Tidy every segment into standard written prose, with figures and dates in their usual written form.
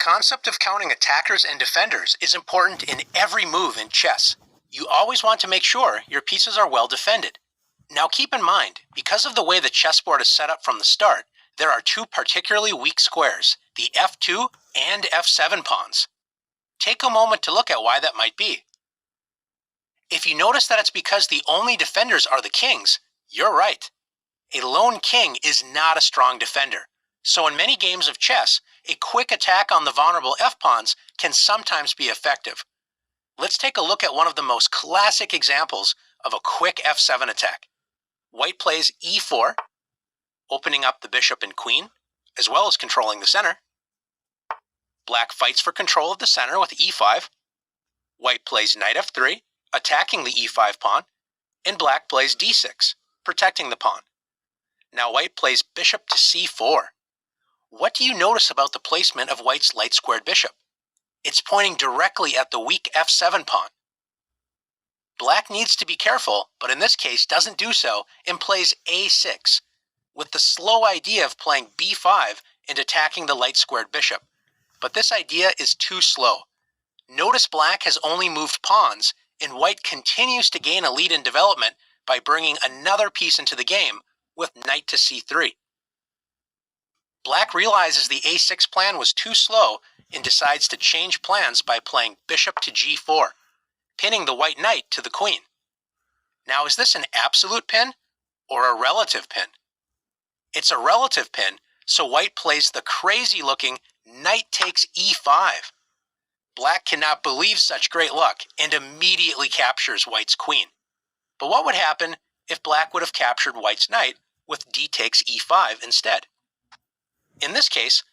concept of counting attackers and defenders is important in every move in chess. You always want to make sure your pieces are well defended. Now keep in mind, because of the way the chessboard is set up from the start, there are two particularly weak squares, the f2 and f7 pawns. Take a moment to look at why that might be. If you notice that it's because the only defenders are the kings, you're right. A lone king is not a strong defender. So in many games of chess, a quick attack on the vulnerable f-pawns can sometimes be effective. Let's take a look at one of the most classic examples of a quick f7 attack. White plays e4, opening up the bishop and queen, as well as controlling the center. Black fights for control of the center with e5. White plays knight f3, attacking the e5 pawn, and black plays d6, protecting the pawn. Now white plays bishop to c4. What do you notice about the placement of white's light-squared bishop? It's pointing directly at the weak f7 pawn. Black needs to be careful, but in this case doesn't do so and plays a6, with the slow idea of playing b5 and attacking the light-squared bishop. But this idea is too slow. Notice black has only moved pawns, and white continues to gain a lead in development by bringing another piece into the game with knight to c3. Black realizes the a6 plan was too slow and decides to change plans by playing bishop to g4, pinning the white knight to the queen. Now, is this an absolute pin or a relative pin? It's a relative pin, so white plays the crazy-looking knight takes e5. Black cannot believe such great luck and immediately captures white's queen. But what would happen if black would have captured white's knight with d takes e5 instead? In this case,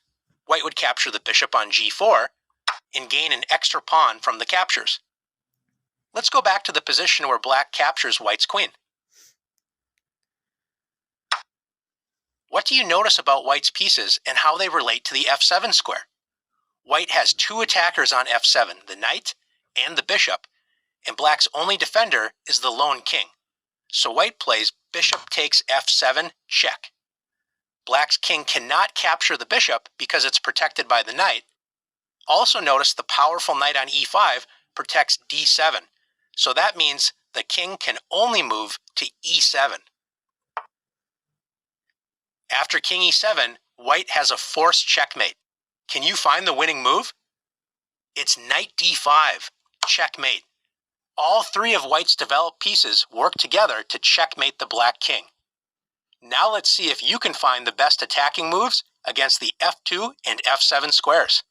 white would capture the bishop on g4 and gain an extra pawn from the captures. Let's go back to the position where black captures white's queen. What do you notice about white's pieces and how they relate to the f7 square? White has two attackers on f7, the knight and the bishop, and black's only defender is the lone king. So white plays bishop takes f7, check. Black's king cannot capture the bishop because it's protected by the knight. Also notice the powerful knight on e5 protects d7, so that means the king can only move to e7. After king e7, white has a forced checkmate. Can you find the winning move? It's knight d5, checkmate. All three of white's developed pieces work together to checkmate the black king. Now let's see if you can find the best attacking moves against the f2 and f7 squares.